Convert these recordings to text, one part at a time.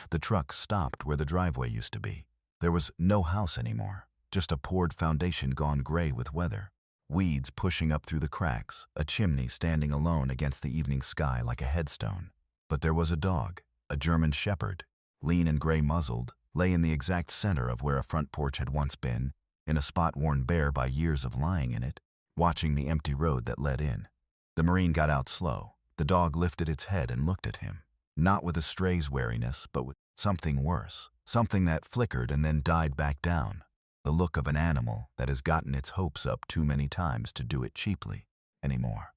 The truck stopped where the driveway used to be. There was no house anymore, just a poured foundation gone gray with weather. Weeds pushing up through the cracks, a chimney standing alone against the evening sky like a headstone. But there was a dog, a German shepherd, lean and gray-muzzled, lay in the exact center of where a front porch had once been, in a spot worn bare by years of lying in it, watching the empty road that led in. The Marine got out slow. The dog lifted its head and looked at him, not with a stray's wariness, but with something worse, something that flickered and then died back down, the look of an animal that has gotten its hopes up too many times to do it cheaply anymore.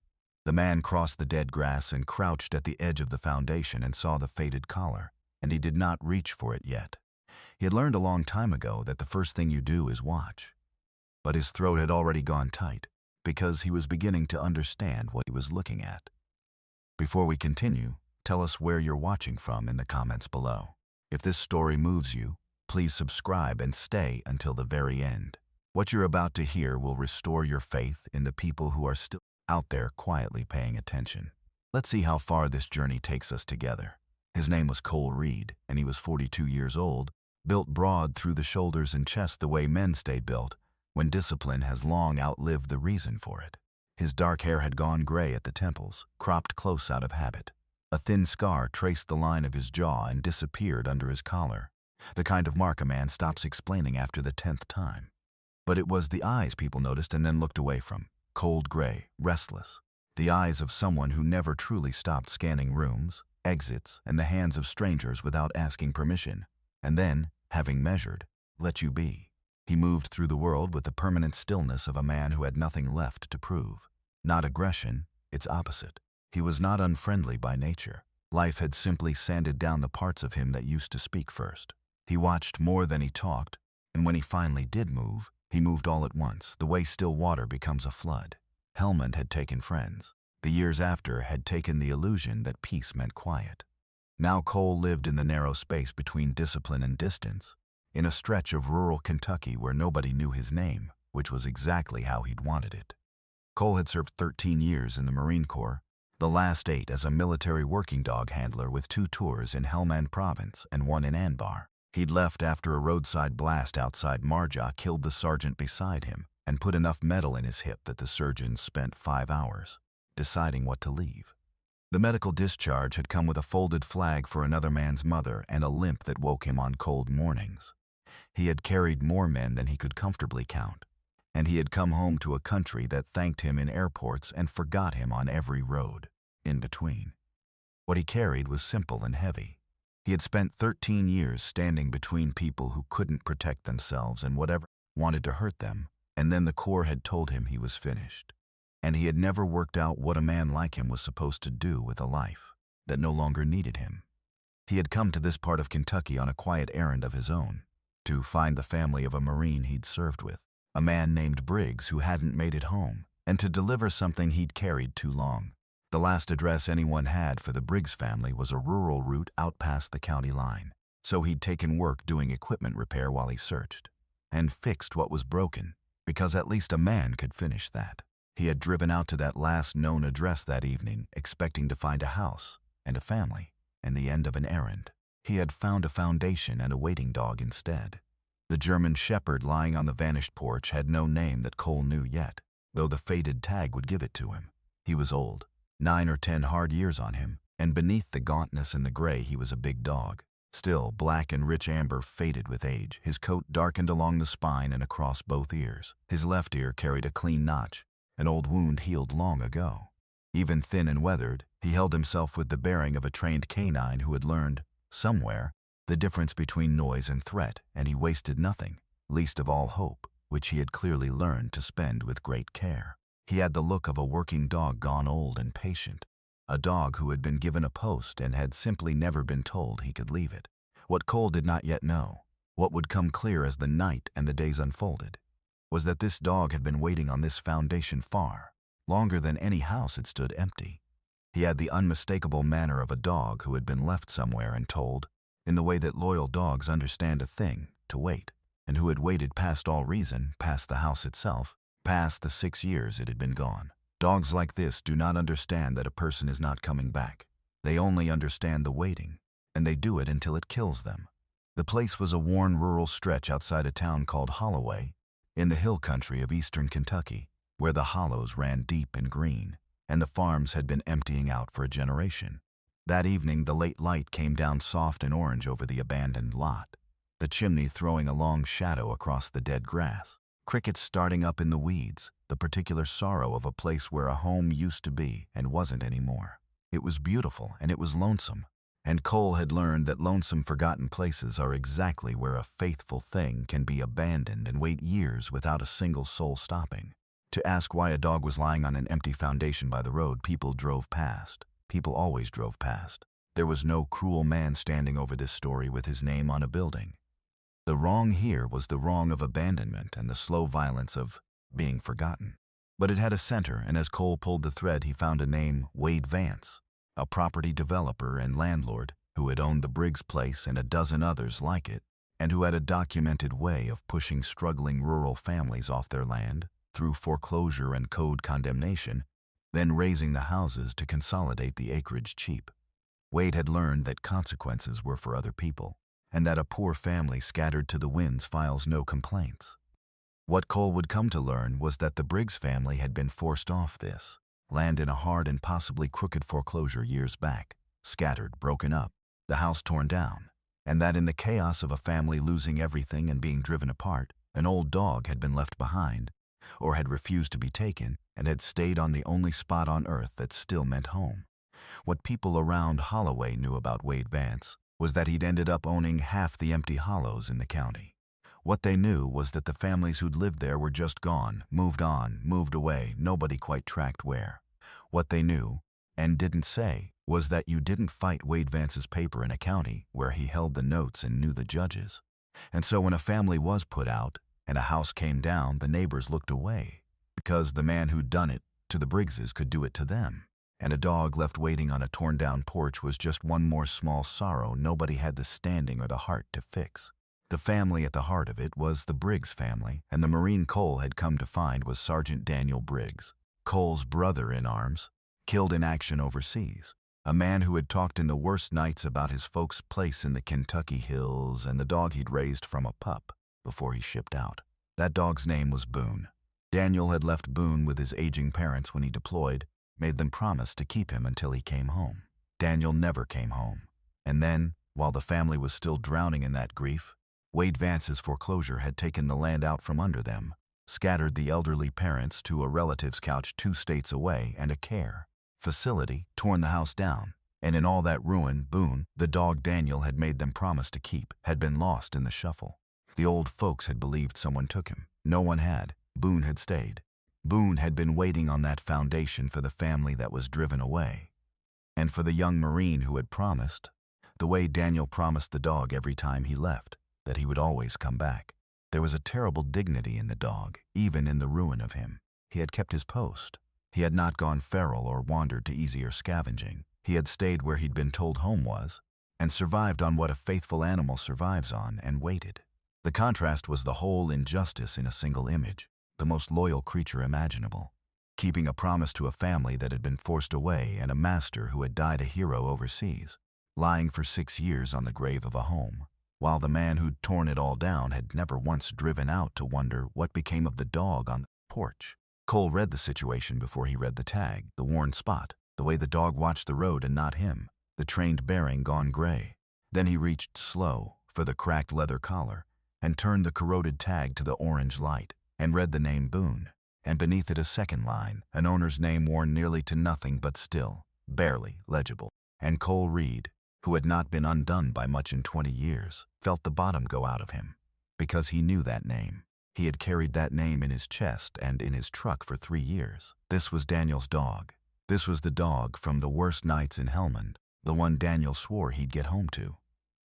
The man crossed the dead grass and crouched at the edge of the foundation and saw the faded collar, and he did not reach for it yet. He had learned a long time ago that the first thing you do is watch. But his throat had already gone tight, because he was beginning to understand what he was looking at. Before we continue, tell us where you're watching from in the comments below. If this story moves you, please subscribe and stay until the very end. What you're about to hear will restore your faith in the people who are still out there quietly paying attention. Let's see how far this journey takes us together. His name was Cole Reed, and he was 42 years old, built broad through the shoulders and chest the way men stay built, when discipline has long outlived the reason for it. His dark hair had gone gray at the temples, cropped close out of habit. A thin scar traced the line of his jaw and disappeared under his collar, the kind of mark a man stops explaining after the 10th time. But it was the eyes people noticed and then looked away from, cold gray, restless, the eyes of someone who never truly stopped scanning rooms, exits, and the hands of strangers without asking permission, and then, having measured, let you be. He moved through the world with the permanent stillness of a man who had nothing left to prove. Not aggression, its opposite. He was not unfriendly by nature. Life had simply sanded down the parts of him that used to speak first. He watched more than he talked, and when he finally did move, he moved all at once, the way still water becomes a flood. Helmand had taken friends. The years after had taken the illusion that peace meant quiet. Now Cole lived in the narrow space between discipline and distance, in a stretch of rural Kentucky where nobody knew his name, which was exactly how he'd wanted it. Cole had served 13 years in the Marine Corps, the last 8 as a military working dog handler with 2 tours in Helmand Province and 1 in Anbar. He'd left after a roadside blast outside Marja killed the sergeant beside him and put enough metal in his hip that the surgeons spent 5 hours deciding what to leave. The medical discharge had come with a folded flag for another man's mother and a limp that woke him on cold mornings. He had carried more men than he could comfortably count, and he had come home to a country that thanked him in airports and forgot him on every road in between. What he carried was simple and heavy. He had spent 13 years standing between people who couldn't protect themselves and whatever wanted to hurt them, and then the Corps had told him he was finished. And he had never worked out what a man like him was supposed to do with a life that no longer needed him. He had come to this part of Kentucky on a quiet errand of his own, to find the family of a Marine he'd served with, a man named Briggs who hadn't made it home, and to deliver something he'd carried too long. The last address anyone had for the Briggs family was a rural route out past the county line, so he'd taken work doing equipment repair while he searched, and fixed what was broken, because at least a man could finish that. He had driven out to that last known address that evening, expecting to find a house and a family and the end of an errand. He had found a foundation and a waiting dog instead. The German shepherd lying on the vanished porch had no name that Cole knew yet, though the faded tag would give it to him. He was old, 9 or 10 hard years on him, and beneath the gauntness and the gray he was a big dog. Still, black and rich amber faded with age. His coat darkened along the spine and across both ears. His left ear carried a clean notch, an old wound healed long ago. Even thin and weathered, he held himself with the bearing of a trained canine who had learned, somewhere, the difference between noise and threat, and he wasted nothing, least of all hope, which he had clearly learned to spend with great care. He had the look of a working dog gone old and patient, a dog who had been given a post and had simply never been told he could leave it. What Cole did not yet know, what would come clear as the night and the days unfolded, was that this dog had been waiting on this foundation far longer than any house had stood empty. He had the unmistakable manner of a dog who had been left somewhere and told, in the way that loyal dogs understand a thing, to wait, and who had waited past all reason, past the house itself, past the 6 years it had been gone. Dogs like this do not understand that a person is not coming back. They only understand the waiting. and they do it until it kills them. The place was a worn rural stretch outside a town called Holloway, in the hill country of eastern Kentucky, where the hollows ran deep and green, and the farms had been emptying out for a generation. That evening, the late light came down soft and orange over the abandoned lot, the chimney throwing a long shadow across the dead grass. Crickets starting up in the weeds, the particular sorrow of a place where a home used to be and wasn't anymore. It was beautiful and it was lonesome, and Cole had learned that lonesome, forgotten places are exactly where a faithful thing can be abandoned and wait years without a single soul stopping. To ask why a dog was lying on an empty foundation by the road, people drove past. People always drove past. There was no cruel man standing over this story with his name on a building. The wrong here was the wrong of abandonment and the slow violence of being forgotten. But it had a center, and as Cole pulled the thread, he found a name: Wade Vance, a property developer and landlord who had owned the Briggs place and a dozen others like it, and who had a documented way of pushing struggling rural families off their land through foreclosure and code condemnation, then raising the houses to consolidate the acreage cheap. Wade had learned that consequences were for other people, and that a poor family scattered to the winds files no complaints. What Cole would come to learn was that the Briggs family had been forced off this land in a hard and possibly crooked foreclosure years back, scattered, broken up, the house torn down, and that in the chaos of a family losing everything and being driven apart, an old dog had been left behind, or had refused to be taken, and had stayed on the only spot on earth that still meant home. What people around Holloway knew about Wade Vance was that he'd ended up owning half the empty hollows in the county. What they knew was that the families who'd lived there were just gone, moved on, moved away, nobody quite tracked where. What they knew, and didn't say, was that you didn't fight Wade Vance's paper in a county where he held the notes and knew the judges. And so when a family was put out and a house came down, the neighbors looked away, because the man who'd done it to the Briggses could do it to them. And a dog left waiting on a torn-down porch was just one more small sorrow nobody had the standing or the heart to fix. The family at the heart of it was the Briggs family, and the Marine Cole had come to find was Sergeant Daniel Briggs, Cole's brother in arms, killed in action overseas. A man who had talked in the worst nights about his folks' place in the Kentucky hills and the dog he'd raised from a pup before he shipped out. That dog's name was Boone. Daniel had left Boone with his aging parents when he deployed, made them promise to keep him until he came home. Daniel never came home. And then, while the family was still drowning in that grief, Wade Vance's foreclosure had taken the land out from under them, scattered the elderly parents to a relative's couch 2 states away and a care facility, torn the house down, and in all that ruin, Boone, the dog Daniel had made them promise to keep, had been lost in the shuffle. The old folks had believed someone took him. No one had. Boone had stayed. Boone had been waiting on that foundation for the family that was driven away, and for the young Marine who had promised, the way Daniel promised the dog every time he left, that he would always come back. There was a terrible dignity in the dog, even in the ruin of him. He had kept his post. He had not gone feral or wandered to easier scavenging. He had stayed where he'd been told home was, and survived on what a faithful animal survives on, and waited. The contrast was the whole injustice in a single image, the most loyal creature imaginable, keeping a promise to a family that had been forced away and a master who had died a hero overseas, lying for 6 years on the grave of a home, while the man who'd torn it all down had never once driven out to wonder what became of the dog on the porch. Cole read the situation before he read the tag, the worn spot, the way the dog watched the road and not him, the trained bearing gone gray. Then he reached slow for the cracked leather collar and turned the corroded tag to the orange light and read the name Boone, and beneath it a second line, an owner's name worn nearly to nothing but still, barely legible. And Cole Reed, who had not been undone by much in 20 years, felt the bottom go out of him, because he knew that name. He had carried that name in his chest and in his truck for 3 years. This was Daniel's dog. This was the dog from the worst nights in Helmand, the one Daniel swore he'd get home to.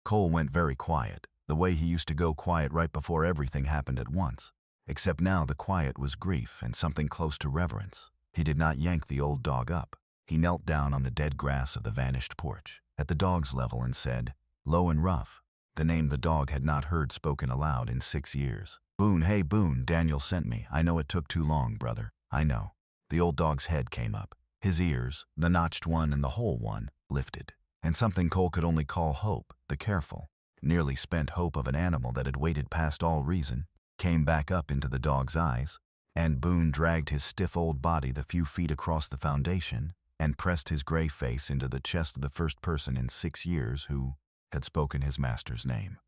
Cole went very quiet, the way he used to go quiet right before everything happened at once. Except now the quiet was grief and something close to reverence. He did not yank the old dog up. He knelt down on the dead grass of the vanished porch, at the dog's level, and said, low and rough, the name the dog had not heard spoken aloud in 6 years. Boone, hey Boone, Daniel sent me. I know it took too long, brother. I know. The old dog's head came up. His ears, the notched one and the whole one, lifted. and something Cole could only call hope, the careful, nearly spent hope of an animal that had waited past all reason, came back up into the dog's eyes, and Boone dragged his stiff old body the few feet across the foundation and pressed his gray face into the chest of the first person in 6 years who had spoken his master's name.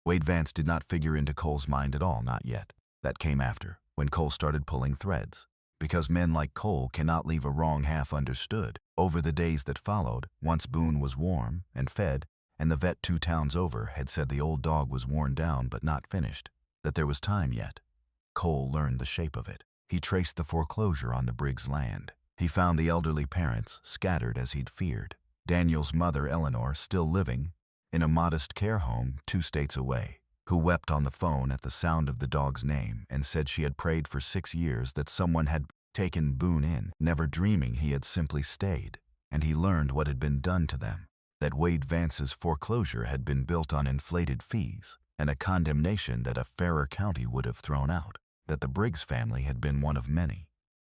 Wade Vance did not figure into Cole's mind at all, not yet. That came after, when Cole started pulling threads. Because men like Cole cannot leave a wrong half understood. Over the days that followed, once Boone was warm and fed, and the vet 2 towns over had said the old dog was worn down but not finished, that there was time yet. Cole learned the shape of it. He traced the foreclosure on the Briggs land. He found the elderly parents scattered as he'd feared. Daniel's mother, Eleanor, still living in a modest care home 2 states away, who wept on the phone at the sound of the dog's name and said she had prayed for 6 years that someone had taken Boone in, never dreaming he had simply stayed. And he learned what had been done to them, that Wade Vance's foreclosure had been built on inflated fees and a condemnation that a fairer county would have thrown out, that the Briggs family had been one of many,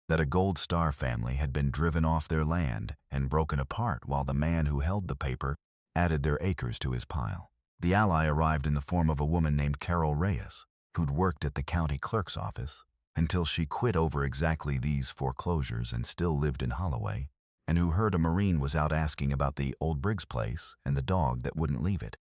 that a Gold Star family had been driven off their land and broken apart while the man who held the paper added their acres to his pile. The ally arrived in the form of a woman named Carol Reyes, who'd worked at the county clerk's office until she quit over exactly these foreclosures and still lived in Holloway, and who heard a Marine was out asking about the old Briggs place and the dog that wouldn't leave it.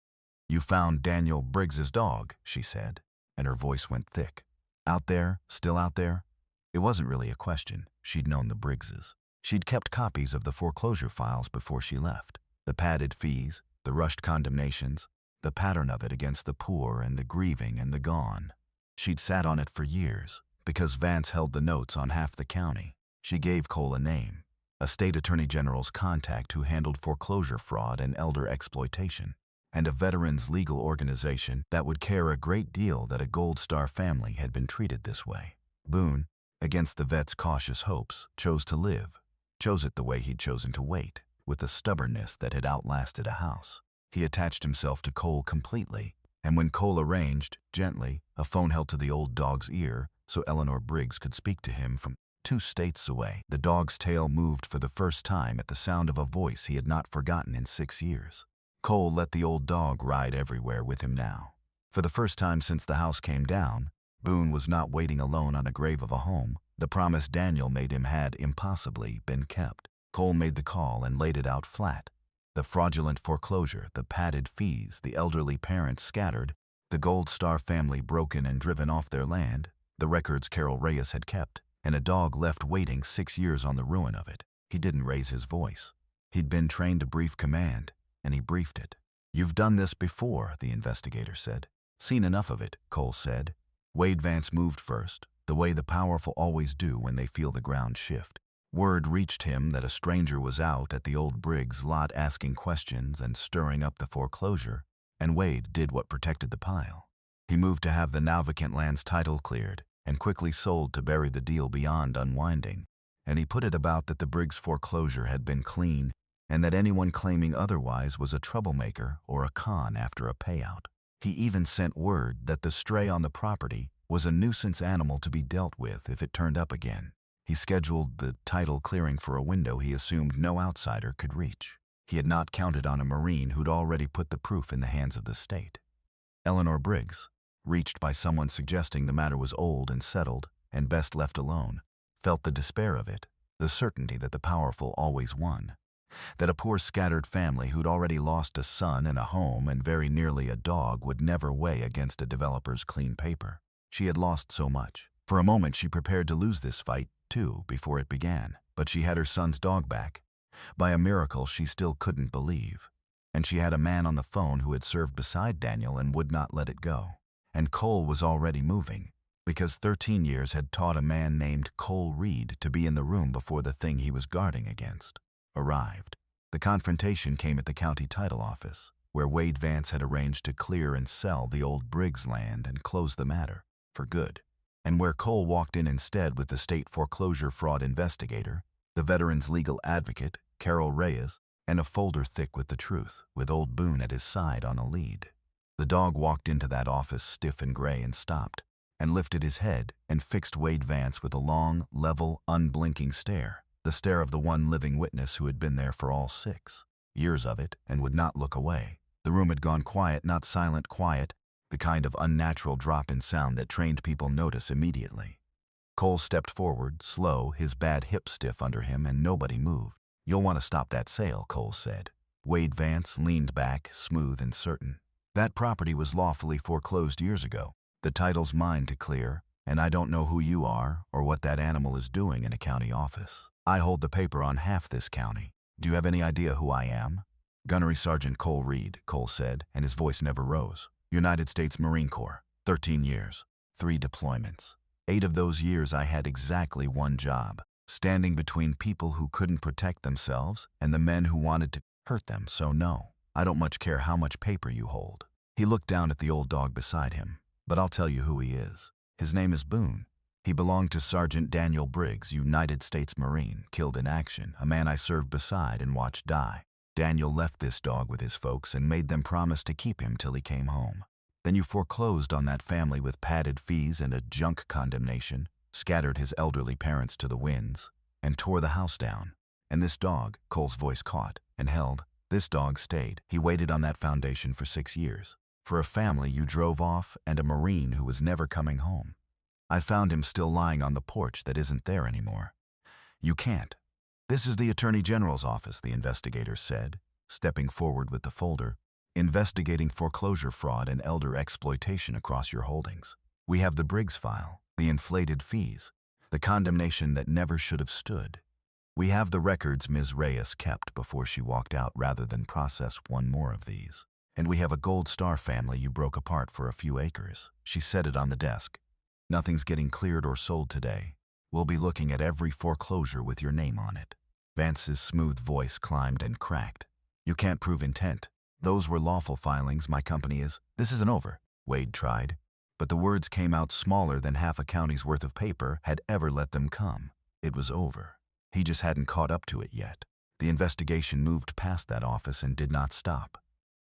"You found Daniel Briggs's dog," she said, and her voice went thick. "Out there? Still out there?" It wasn't really a question. She'd known the Briggses. She'd kept copies of the foreclosure files before she left. The padded fees, the rushed condemnations, the pattern of it against the poor and the grieving and the gone. She'd sat on it for years, because Vance held the notes on half the county. She gave Cole a name, a state attorney general's contact who handled foreclosure fraud and elder exploitation, and a veterans legal organization that would care a great deal that a Gold Star family had been treated this way. Boone, against the vet's cautious hopes, chose to live, chose it the way he'd chosen to wait, with a stubbornness that had outlasted a house. He attached himself to Cole completely, and when Cole arranged, gently, a phone held to the old dog's ear so Eleanor Briggs could speak to him from 2 states away, the dog's tail moved for the first time at the sound of a voice he had not forgotten in 6 years. Cole let the old dog ride everywhere with him now. For the first time since the house came down, Boone was not waiting alone on a grave of a home. The promise Daniel made him had, impossibly, been kept. Cole made the call and laid it out flat. The fraudulent foreclosure, the padded fees, the elderly parents scattered, the Gold Star family broken and driven off their land, the records Carol Reyes had kept, and a dog left waiting 6 years on the ruin of it. He didn't raise his voice. He'd been trained to brief command, and he briefed it. "You've done this before," the investigator said. "Seen enough of it," Cole said. Wade Vance moved first, the way the powerful always do when they feel the ground shift. Word reached him that a stranger was out at the old Briggs lot asking questions and stirring up the foreclosure, and Wade did what protected the pile. He moved to have the Navicant land's title cleared and quickly sold to bury the deal beyond unwinding, and he put it about that the Briggs foreclosure had been clean and that anyone claiming otherwise was a troublemaker or a con after a payout. He even sent word that the stray on the property was a nuisance animal to be dealt with if it turned up again. He scheduled the title clearing for a window he assumed no outsider could reach. He had not counted on a Marine who'd already put the proof in the hands of the state. Eleanor Briggs, reached by someone suggesting the matter was old and settled and best left alone, felt the despair of it, the certainty that the powerful always won, that a poor scattered family who'd already lost a son and a home and very nearly a dog would never weigh against a developer's clean paper. She had lost so much. For a moment she prepared to lose this fight, too, before it began, but she had her son's dog back. By a miracle she still couldn't believe. And she had a man on the phone who had served beside Daniel and would not let it go. And Cole was already moving, because 13 years had taught a man named Cole Reed to be in the room before the thing he was guarding against arrived. The confrontation came at the county title office, where Wade Vance had arranged to clear and sell the old Briggs land and close the matter, for good, and where Cole walked in instead with the state foreclosure fraud investigator, the veterans legal advocate, Carol Reyes, and a folder thick with the truth, with old Boone at his side on a lead. The dog walked into that office stiff and gray and stopped, and lifted his head and fixed Wade Vance with a long, level, unblinking stare, the stare of the one living witness who had been there for all 6. years of it, and would not look away. The room had gone quiet, not silent, quiet, the kind of unnatural drop in sound that trained people notice immediately. Cole stepped forward, slow, his bad hip stiff under him, and nobody moved. "You'll want to stop that sale," Cole said. Wade Vance leaned back, smooth and certain. "That property was lawfully foreclosed years ago. The title's mine to clear, and I don't know who you are or what that animal is doing in a county office. I hold the paper on half this county. Do you have any idea who I am?" "Gunnery Sergeant Cole Reed," Cole said, and his voice never rose. "United States Marine Corps, 13 years, 3 deployments. 8 of those years I had exactly one job, standing between people who couldn't protect themselves and the men who wanted to hurt them, so no, I don't much care how much paper you hold." He looked down at the old dog beside him. "But I'll tell you who he is. His name is Boone. He belonged to Sergeant Daniel Briggs, United States Marine, killed in action, a man I served beside and watched die. Daniel left this dog with his folks and made them promise to keep him till he came home. Then you foreclosed on that family with padded fees and a junk condemnation, scattered his elderly parents to the winds, and tore the house down. And this dog," Cole's voice caught and held, "this dog stayed. He waited on that foundation for 6 years. For a family you drove off and a Marine who was never coming home. I found him still lying on the porch that isn't there anymore. You can't." "This is the Attorney General's office," the investigator said, stepping forward with the folder. "Investigating foreclosure fraud and elder exploitation across your holdings. We have the Briggs file, the inflated fees, the condemnation that never should have stood. We have the records Ms. Reyes kept before she walked out rather than process one more of these. And we have a Gold Star family you broke apart for a few acres." She set it on the desk. "Nothing's getting cleared or sold today. We'll be looking at every foreclosure with your name on it." Vance's smooth voice climbed and cracked. "You can't prove intent. Those were lawful filings. My company is—" "This isn't over," Wade tried. But the words came out smaller than half a county's worth of paper had ever let them come. It was over. He just hadn't caught up to it yet. The investigation moved past that office and did not stop.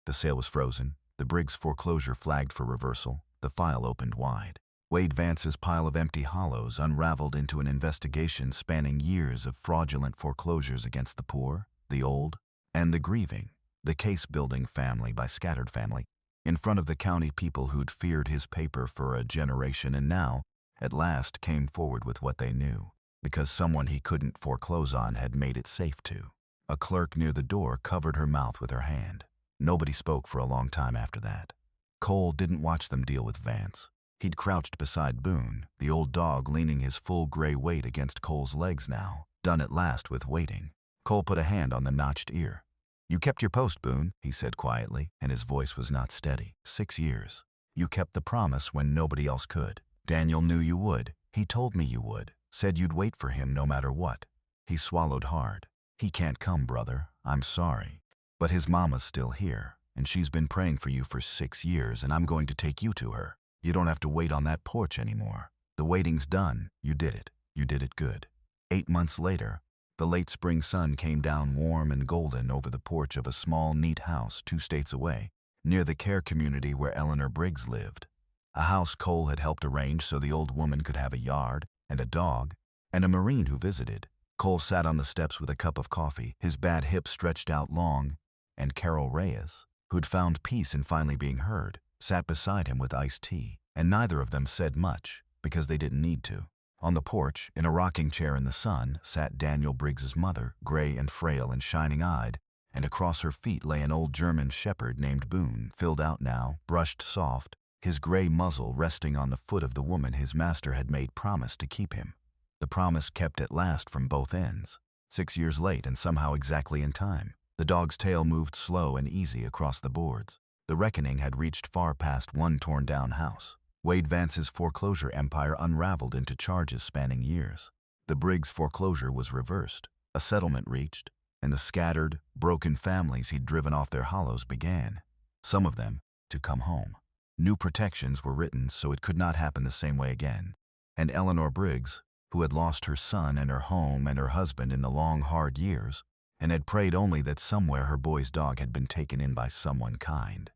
The sale was frozen, the Briggs foreclosure flagged for reversal, the file opened wide. Wade Vance's pile of empty hollows unraveled into an investigation spanning years of fraudulent foreclosures against the poor, the old, and the grieving, the case-building family by scattered family, in front of the county people who'd feared his paper for a generation and now, at last, came forward with what they knew, because someone he couldn't foreclose on had made it safe to. A clerk near the door covered her mouth with her hand. Nobody spoke for a long time after that. Cole didn't watch them deal with Vance. He'd crouched beside Boone, the old dog leaning his full gray weight against Cole's legs now, done at last with waiting. Cole put a hand on the notched ear. "You kept your post, Boone," he said quietly, and his voice was not steady. 6 years. You kept the promise when nobody else could. Daniel knew you would. He told me you would. Said you'd wait for him no matter what." He swallowed hard. "He can't come, brother. I'm sorry. But his mama's still here, and she's been praying for you for 6 years, and I'm going to take you to her. You don't have to wait on that porch anymore. The waiting's done. You did it. You did it good." 8 months later, the late spring sun came down warm and golden over the porch of a small, neat house 2 states away, near the care community where Eleanor Briggs lived. A house Cole had helped arrange so the old woman could have a yard, and a dog, and a Marine who visited. Cole sat on the steps with a cup of coffee, his bad hip stretched out long, and Carol Reyes, who'd found peace in finally being heard, sat beside him with iced tea, and neither of them said much, because they didn't need to. On the porch, in a rocking chair in the sun, sat Daniel Briggs's mother, gray and frail and shining-eyed, and across her feet lay an old German shepherd named Boone, filled out now, brushed soft, his gray muzzle resting on the foot of the woman his master had made promise to keep him. The promise kept at last from both ends. 6 years late and somehow exactly in time. The dog's tail moved slow and easy across the boards. The reckoning had reached far past one torn-down house. Wade Vance's foreclosure empire unraveled into charges spanning years. The Briggs foreclosure was reversed, a settlement reached, and the scattered, broken families he'd driven off their hollows began, some of them, to come home. New protections were written so it could not happen the same way again. And Eleanor Briggs, who had lost her son and her home and her husband in the long, hard years, and had prayed only that somewhere her boy's dog had been taken in by someone kind.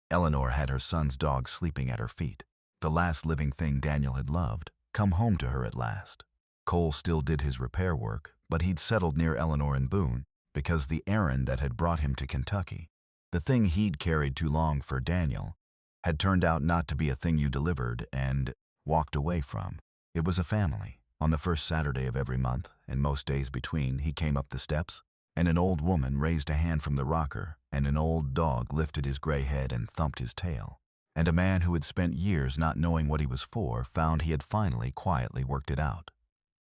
Eleanor had her son's dog sleeping at her feet, the last living thing Daniel had loved, come home to her at last. Cole still did his repair work, but he'd settled near Eleanor and Boone, because the errand that had brought him to Kentucky, the thing he'd carried too long for Daniel, had turned out not to be a thing you delivered and walked away from. It was a family. On the first Saturday of every month, and most days between, he came up the steps, and an old woman raised a hand from the rocker, and an old dog lifted his gray head and thumped his tail. And a man who had spent years not knowing what he was for found he had finally quietly worked it out.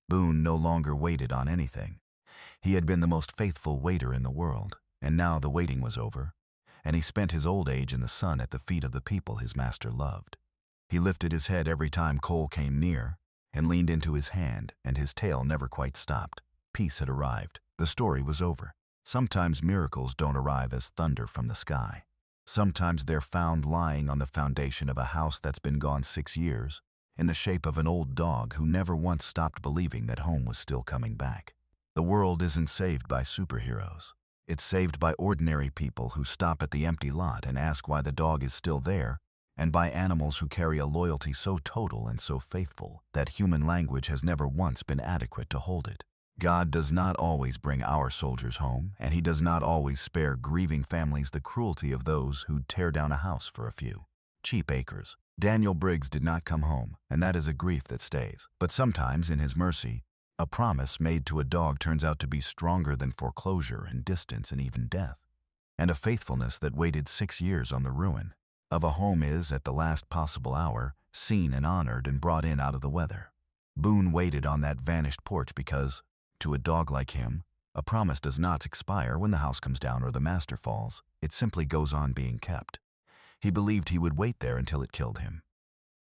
Boone no longer waited on anything. He had been the most faithful waiter in the world, and now the waiting was over, and he spent his old age in the sun at the feet of the people his master loved. He lifted his head every time Cole came near, and leaned into his hand, and his tail never quite stopped. Peace had arrived. The story was over. Sometimes miracles don't arrive as thunder from the sky. Sometimes they're found lying on the foundation of a house that's been gone 6 years, in the shape of an old dog who never once stopped believing that home was still coming back. The world isn't saved by superheroes. It's saved by ordinary people who stop at the empty lot and ask why the dog is still there, and by animals who carry a loyalty so total and so faithful that human language has never once been adequate to hold it. God does not always bring our soldiers home, and He does not always spare grieving families the cruelty of those who'd tear down a house for a few cheap acres. Daniel Briggs did not come home, and that is a grief that stays. But sometimes, in His mercy, a promise made to a dog turns out to be stronger than foreclosure and distance and even death. And a faithfulness that waited 6 years on the ruin of a home is, at the last possible hour, seen and honored and brought in out of the weather. Boone waited on that vanished porch because, to a dog like him, a promise does not expire when the house comes down or the master falls. It simply goes on being kept. He believed he would wait there until it killed him.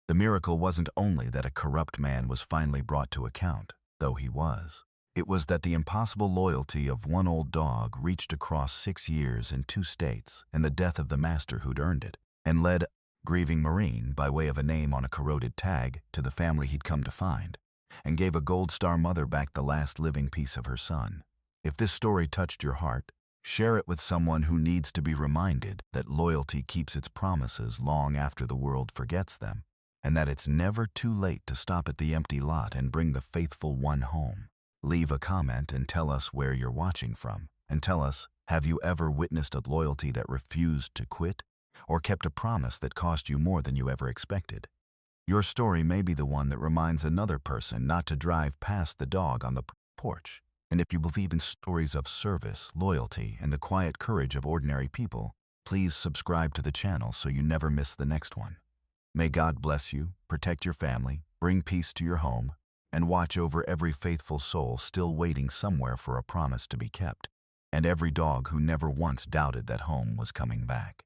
The miracle wasn't only that a corrupt man was finally brought to account, though he was. It was that the impossible loyalty of one old dog reached across 6 years in 2 states, and the death of the master who'd earned it, and led grieving Marine, by way of a name on a corroded tag, to the family he'd come to find, and gave a Gold Star mother back the last living piece of her son. If this story touched your heart, share it with someone who needs to be reminded that loyalty keeps its promises long after the world forgets them, and that it's never too late to stop at the empty lot and bring the faithful one home. Leave a comment and tell us where you're watching from, and tell us, have you ever witnessed a loyalty that refused to quit, or kept a promise that cost you more than you ever expected? Your story may be the one that reminds another person not to drive past the dog on the porch. And if you believe in stories of service, loyalty, and the quiet courage of ordinary people, please subscribe to the channel so you never miss the next one. May God bless you, protect your family, bring peace to your home, and watch over every faithful soul still waiting somewhere for a promise to be kept, and every dog who never once doubted that home was coming back.